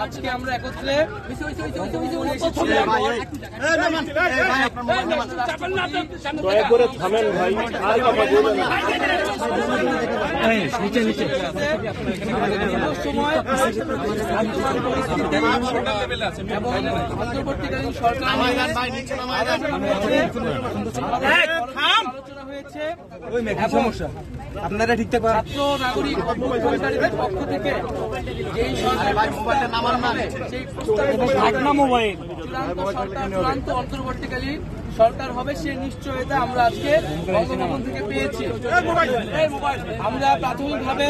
আজকে আমরা একত্রে থামেন ভাই, আর কথা বলবেন না। নিচে নিচে এবং অন্তর্বর্তীকালীন সরকার আলোচনা হয়েছে। আপনারা ঠিক থাকবেন। ছাত্র নাগরিক অভ্যুত্থানকারীদের পক্ষ থেকে যেই সরকার সেই চূড়ান্ত অন্তর্বর্তীকালীন সরকার হবে সে নিশ্চয়তা আমরা আজকে বঙ্গভবন থেকে পেয়েছি। আমরা প্রাথমিকভাবে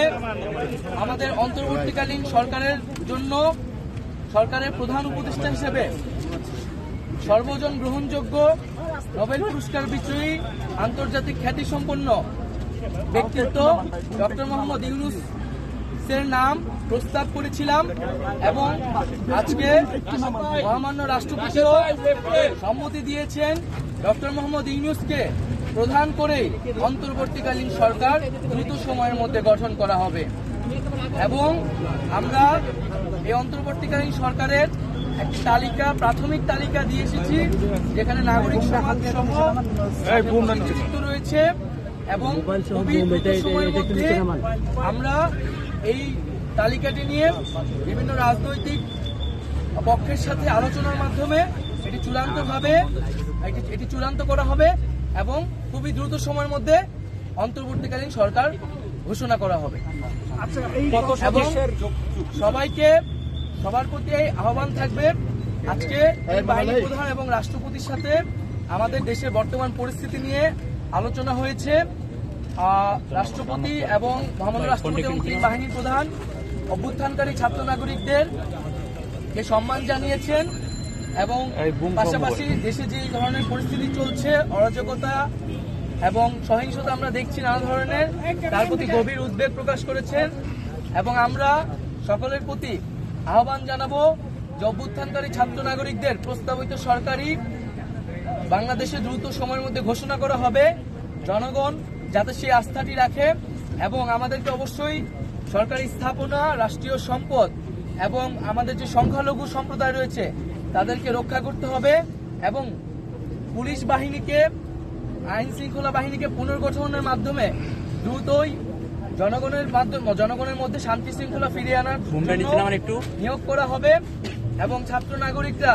আমাদের অন্তর্বর্তীকালীন সরকারের জন্য সরকারের প্রধান উপদেষ্টা হিসেবে সর্বজন গ্রহণযোগ্য নোবেল পুরস্কার বিজয়ী আন্তর্জাতিক খ্যাতিসম্পন্ন ব্যক্তিত্ব ডক্টর মোহাম্মদ ইউনূসের নাম প্রস্তাব করেছিলাম এবং আজকে মহামান্য রাষ্ট্রপতিও সম্মতি দিয়েছেন ডক্টর মোহাম্মদ ইউনূসকে প্রধান করে অন্তর্বর্তীকালীন সরকার দ্রুত সময়ের মধ্যে গঠন করা হবে এবং আমরা এই অন্তর্বর্তীকালীন সরকারের একটি তালিকা প্রাথমিক তালিকা দিয়ে এসেছি যেখানে নাগরিক সমাজ সহ রয়েছে এবং সময়ের মধ্যে আমরা এই তালিকাটি নিয়ে বিভিন্ন রাজনৈতিক পক্ষের সাথে আলোচনার মাধ্যমে এটি চূড়ান্ত করা হবে এবং খুবই দ্রুত সময়ের মধ্যে অন্তর্বর্তীকালীন সরকার ঘোষণা করা হবে এবং সবার প্রতি আহ্বান থাকবে আজকে বাহিনী প্রধান এবং রাষ্ট্রপতির সাথে আমাদের দেশের বর্তমান পরিস্থিতি নিয়ে আলোচনা হয়েছে। রাষ্ট্রপতি এবং মহামান্য রাষ্ট্রপতি এবং তিন বাহিনীর প্রধান অভ্যুত্থানকারী ছাত্র নাগরিকদেরকে সম্মান জানিয়েছেন এবং পাশাপাশি দেশে যে ধরনের পরিস্থিতি চলছে অরাজকতা এবং সহিংসতা আমরা দেখছি নানা ধরনের তার প্রতি গভীর উদ্বেগ প্রকাশ করেছেন এবং আমরা সকলের প্রতি আহ্বান জানাবো যে অভ্যুত্থানকারী ছাত্র নাগরিকদের প্রস্তাবিত সরকারি বাংলাদেশে দ্রুত সময়ের মধ্যে ঘোষণা করা হবে। জনগণ যাতে সেই আস্থাটি রাখে এবং আমাদেরকে অবশ্যই সরকারি স্থাপনা রাষ্ট্রীয় সম্পদ এবং আমাদের যে সংখ্যালঘু সম্প্রদায় রয়েছে তাদেরকে রক্ষা করতে হবে এবং পুলিশ বাহিনীকে আইন শৃঙ্খলা বাহিনীকে পুনর্গঠনের মাধ্যমে দ্রুতই জনগণের মধ্যে শান্তি শৃঙ্খলা ফিরিয়ে আনার নিয়োগ করা হবে এবং ছাত্র নাগরিকরা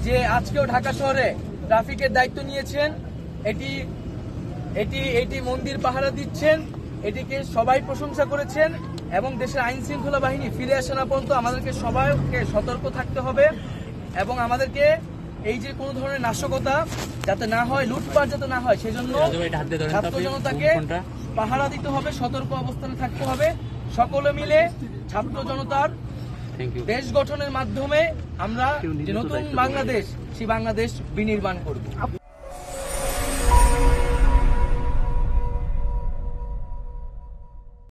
যে আজকেও ঢাকা শহরে ট্রাফিকের দায়িত্ব নিয়েছেন এটি মন্দির পাহারা দিচ্ছেন, এটিকে সবাই প্রশংসা করেছেন এবং দেশের আইন শৃঙ্খলা বাহিনী ফিরে আসা না পর্যন্ত আমাদেরকে সবাইকে সতর্ক থাকতে হবে এবং আমাদেরকে এই যে কোনো ধরনের নাশকতা যাতে না হয়, লুটপাট যাতে না হয় সেজন্য ছাত্র জনতাকে পাহারা দিতে হবে, সতর্ক অবস্থানে থাকতে হবে। সকলে মিলে ছাত্র জনতার দেশ গঠনের মাধ্যমে আমরা যে নতুন বাংলাদেশ সেই বাংলাদেশ বিনির্মাণ করব।